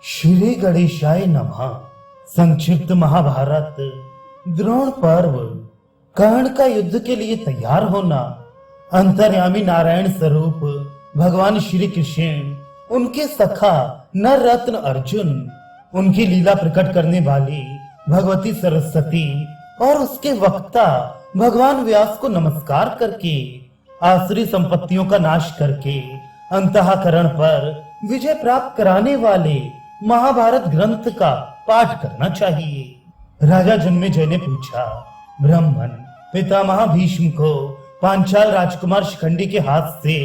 श्री गणेशाय नमः। संक्षिप्त महाभारत द्रोण पर्व। कर्ण का युद्ध के लिए तैयार होना। अंतर्यामी नारायण स्वरूप भगवान श्री कृष्ण, उनके सखा नर रत्न अर्जुन, उनकी लीला प्रकट करने वाली भगवती सरस्वती और उसके वक्ता भगवान व्यास को नमस्कार करके आसुरी संपत्तियों का नाश करके अंतःकरण पर विजय प्राप्त कराने वाले महाभारत ग्रंथ का पाठ करना चाहिए। राजा जन्मेजय ने पूछा, ब्राह्मण पितामह भीष्म को पांचाल राजकुमार शिखंडी के हाथ से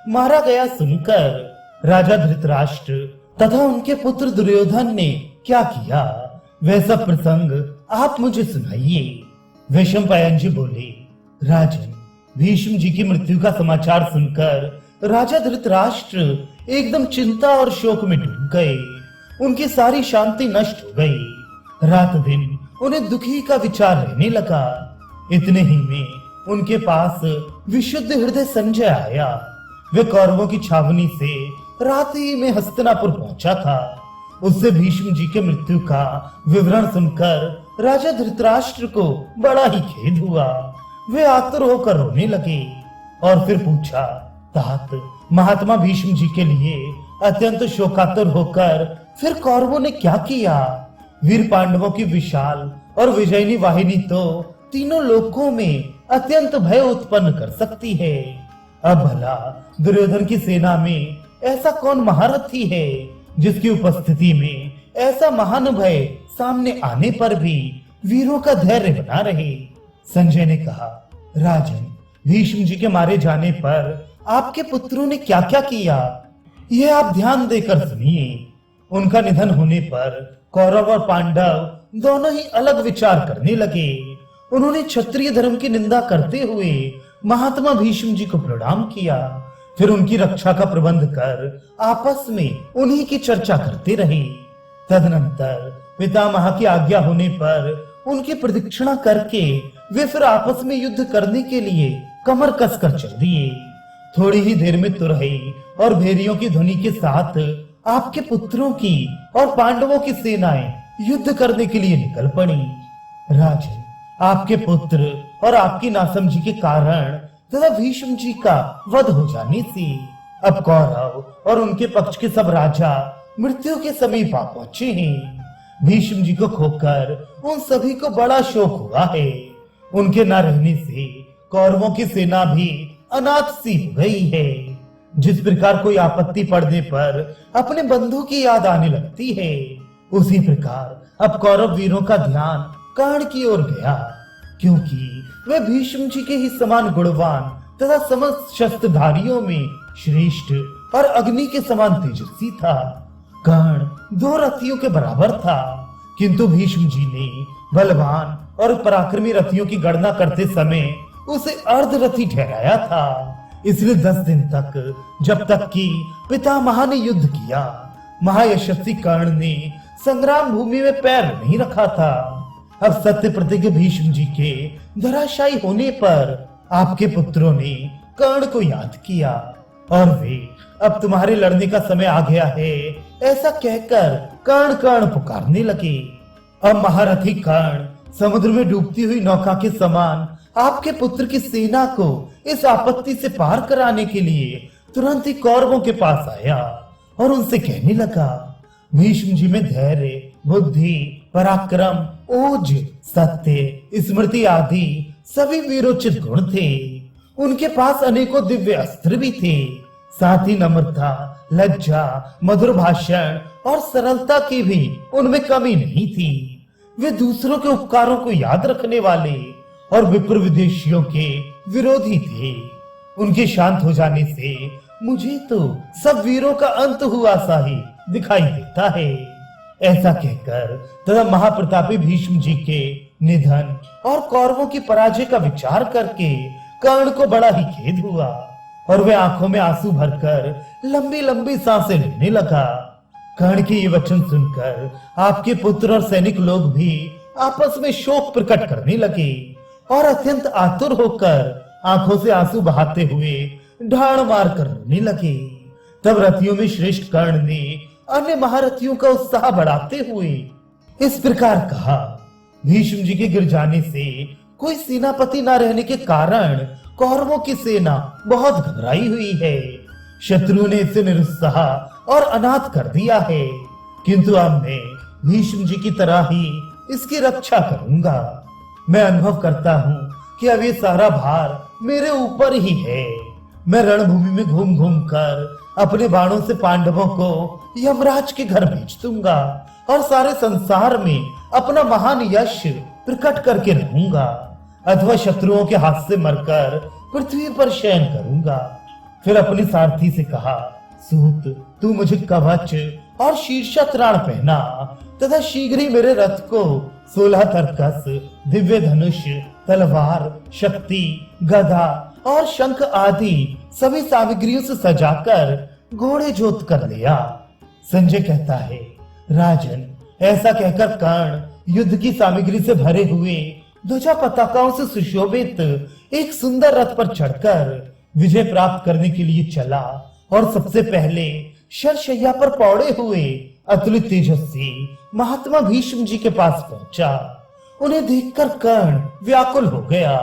मारा गया सुनकर राजा धृतराष्ट्र तथा उनके पुत्र दुर्योधन ने क्या किया, वह सब प्रसंग आप मुझे सुनाइए। वैशंपायन जी बोले, राजन, भीष्म जी की मृत्यु का समाचार सुनकर राजा धृतराष्ट्र एकदम चिंता और शोक में डूब गए। उनकी सारी शांति नष्ट हो गई। रात दिन उन्हें दुखी का विचार रहने लगा। इतने ही में उनके पास विशुद्ध हृदय संजय आया। वे कौरवों की छावनी से रात ही में हस्तिनापुर पहुंचा था। उससे भीष्म जी के मृत्यु का विवरण सुनकर राजा धृतराष्ट्र को बड़ा ही खेद हुआ। वे आतुर होकर रोने लगे और फिर पूछा, तात, महात्मा भीष्म जी के लिए अत्यंत शोकातुर होकर फिर कौरवों ने क्या किया? वीर पांडवों की विशाल और विजयनी वाहिनी तो तीनों लोकों में अत्यंत भय उत्पन्न कर सकती है। अब भला दुर्योधन की सेना में ऐसा कौन महारथी है जिसकी उपस्थिति में ऐसा महान भय सामने आने पर भी वीरों का धैर्य बना रहे? संजय ने कहा, राजन, भीष्म जी के मारे जाने पर आपके पुत्रों ने क्या क्या किया, यह आप ध्यान देकर सुनिए। उनका निधन होने पर कौरव और पांडव दोनों ही अलग विचार करने लगे। उन्होंने क्षत्रिय धर्म की निंदा करते हुए महात्मा भीष्म जी को प्रणाम किया। फिर उनकी रक्षा का प्रबंध कर आपस में उन्हीं की चर्चा करते रहे। तदनंतर पितामह की आज्ञा होने पर उनकी प्रदक्षिणा करके वे फिर आपस में युद्ध करने के लिए कमर कसकर चल दिए। थोड़ी ही देर में तुरही और भेरियों की ध्वनि के साथ आपके पुत्रों की और पांडवों की सेनाएं युद्ध करने के लिए निकल पड़ी। राजन, आपके पुत्र और आपकी नासमझी के कारण तथा भीष्म जी का वध हो जाने से अब कौरव और उनके पक्ष के सब राजा मृत्यु के समीप आ पहुंचे हैं। भीष्म जी को खोकर उन सभी को बड़ा शोक हुआ है। उनके न रहने से कौरवों की सेना भी अनाथ सी हो गई है। जिस प्रकार कोई आपत्ति पड़ने पर अपने बंधु की याद आने लगती है, उसी प्रकार अब कौरव वीरों का ध्यान कर्ण की ओर गया, क्योंकि वे भीष्म जी के ही समान गुणवान तथा समस्त शस्त्रधारियों में श्रेष्ठ और अग्नि के समान तेजस्वी था। कर्ण 2 रथियों के बराबर था, किंतु भीष्म जी ने बलवान और पराक्रमी रथियों की गणना करते समय उसे अर्धरथी ठहराया था। इसलिए 10 दिन तक, जब तक कि पितामह ने युद्ध किया, महायशस्वी कर्ण ने संग्राम भूमि में पैर नहीं रखा था। अब सत्य प्रतिज्ञ भीष्म जी के धराशायी होने पर आपके पुत्रों ने कर्ण को याद किया और वे अब तुम्हारे लड़ने का समय आ गया है ऐसा कहकर कर्ण कर्ण पुकारने लगे। अब महारथी कर्ण समुद्र में डूबती हुई नौका के समान आपके पुत्र की सेना को इस आपत्ति से पार कराने के लिए तुरंत ही कौरवों के पास आया और उनसे कहने लगा, भीष्म जी में धैर्य, बुद्धि, पराक्रम, ओज, सत्य, स्मृति आदि सभी वीरोचित गुण थे। उनके पास अनेकों दिव्य अस्त्र भी थे। साथ ही नम्रता, लज्जा, मधुर भाषण और सरलता की भी उनमें कमी नहीं थी। वे दूसरों के उपकारों को याद रखने वाले और विप्र विदेशियों के विरोधी थे। उनके शांत हो जाने से मुझे तो सब वीरों का अंत हुआ सा ही दिखाई देता है। ऐसा कहकर तथा महाप्रतापी भीष्म जी के निधन और कौरवों की पराजय का विचार करके कर्ण को बड़ा ही खेद हुआ और वे आंखों में आंसू भरकर लंबी लंबी सांसें लेने लगा। कर्ण के ये वचन सुनकर आपके पुत्र और सैनिक लोग भी आपस में शोक प्रकट करने लगे और अत्यंत आतुर होकर आंखों से आंसू बहाते हुए ढाड़ मार कर रोने लगे। तब रथियों में श्रेष्ठ कर्ण ने अन्य महारथियों का उत्साह बढ़ाते हुए इस प्रकार कहा। भीष्म जी के गिर जाने से कोई सेनापति न रहने के कारण कौरवों की सेना बहुत घबराई हुई है। शत्रु ने इसे निरुत्साह और अनाथ कर दिया है, किंतु अब मैं भीष्म जी की तरह ही इसकी रक्षा करूंगा। मैं अनुभव करता हूँ कि अब ये सारा भार मेरे ऊपर ही है। मैं रणभूमि में घूम घूम कर अपने बाणों से पांडवों को यमराज के घर भेज दूंगा और सारे संसार में अपना महान यश प्रकट करके रहूंगा, अथवा शत्रुओं के हाथ से मरकर पृथ्वी पर शयन करूंगा। फिर अपने सारथी से कहा, सूत तू मुझे कवच और शीर्षा त्राण पहना तथा शीघ्र ही मेरे रथ को 16 तरकस, दिव्य धनुष, तलवार, शक्ति, गदा और शंख आदि सभी सामग्रियों से सजाकर घोड़े जोत कर लिया। संजय कहता है, राजन ऐसा कहकर कर्ण युद्ध की सामग्री से भरे हुए ध्वजा पताकाओं से सुशोभित एक सुंदर रथ पर चढ़कर विजय प्राप्त करने के लिए चला और सबसे पहले शरशैया पर पौड़े हुए अतुलित तेजस्वी महात्मा भीष्म जी के पास पहुंचा। उन्हें देखकर कर्ण व्याकुल हो गया।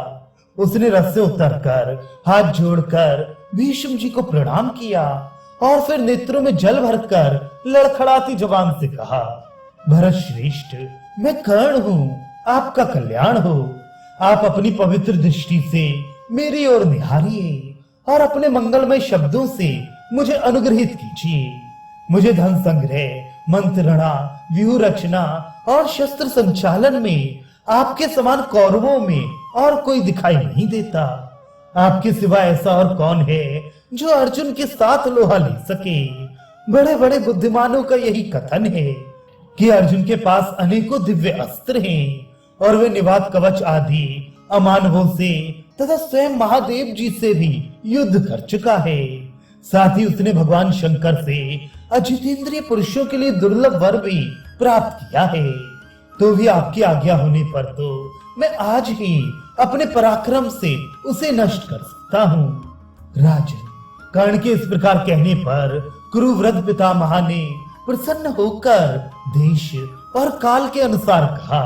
उसने रथ से उतरकर हाथ जोड़कर भीष्म जी को प्रणाम किया और फिर नेत्रों में जल भरकर लड़खड़ाती जुबान से कहा, भरत श्रेष्ठ, मैं कर्ण हूँ, आपका कल्याण हो। आप अपनी पवित्र दृष्टि से मेरी ओर निहारिए और अपने मंगलमय शब्दों से मुझे अनुग्रहित कीजिए। मुझे धन संग्रह, मंत्रणा, व्यूह रचना और शस्त्र संचालन में आपके समान कौरवों में और कोई दिखाई नहीं देता। आपके सिवा ऐसा और कौन है जो अर्जुन के साथ लोहा ले सके। बड़े बड़े बुद्धिमानों का यही कथन है कि अर्जुन के पास अनेकों दिव्य अस्त्र हैं और वे निवात कवच आदि अमानवों से तथा स्वयं महादेव जी से भी युद्ध कर चुका है। साथ ही उसने भगवान शंकर से अजितेंद्रिय पुरुषों के लिए दुर्लभ वर भी प्राप्त किया है। तो भी आपकी आज्ञा होने पर तो मैं आज ही अपने पराक्रम से उसे नष्ट कर सकता हूँ। राजन, कर्ण के इस प्रकार कहने पर कुरुव्रत पितामह ने प्रसन्न होकर देश और काल के अनुसार कहा,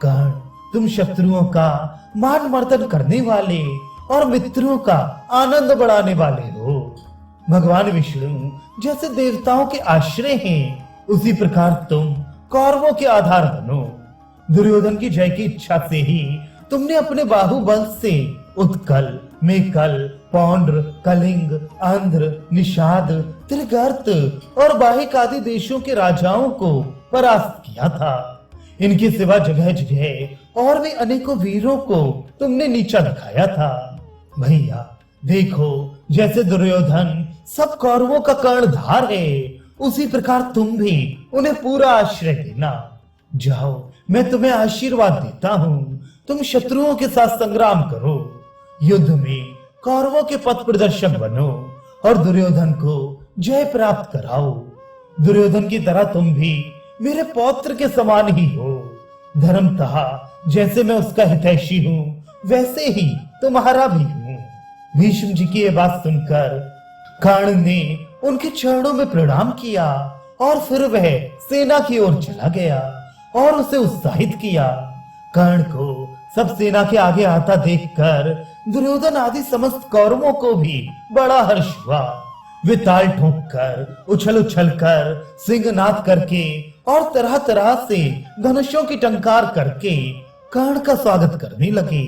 कर्ण, तुम शत्रुओं का मान मर्दन करने वाले और मित्रों का आनंद बढ़ाने वाले हो। भगवान विष्णु जैसे देवताओं के आश्रय हैं, उसी प्रकार तुम कौरवों के आधार बनो। दुर्योधन की जय की इच्छा से ही तुमने अपने बाहुबल से उत्कल, मेकल, पौंड्र, कलिंग, आंध्र, निषाद, त्रिगर्त और बाहिक आदि देशों के राजाओं को परास्त किया था। इनके सिवा जगह जगह और भी अनेकों वीरों को तुमने नीचा दिखाया था। भैया देखो, जैसे दुर्योधन सब कौरवों का कर्णधार है, उसी प्रकार तुम भी उन्हें पूरा आश्रय देना। जाओ, मैं तुम्हें आशीर्वाद देता हूँ। तुम शत्रुओं के साथ संग्राम करो, युद्ध में कौरवों के पथ प्रदर्शक बनो और दुर्योधन को जय प्राप्त कराओ। दुर्योधन की तरह तुम भी मेरे पौत्र के समान ही हो। धर्मतः जैसे मैं उसका हितैषी हूँ, वैसे ही तुम्हारा भी हूँ। भीष्म जी की ये बात सुनकर कर्ण ने उनके चरणों में प्रणाम किया और फिर वह सेना की ओर चला गया और उसे उत्साहित किया। कर्ण को सब सेना के आगे आता देखकर दुर्योधन आदि समस्त कौरवों को भी बड़ा हर्ष हुआ। वे ताल ठोक कर, उछल उछल कर, सिंहनाद करके और तरह तरह से धनुषों की टंकार करके कर्ण का स्वागत करने लगे।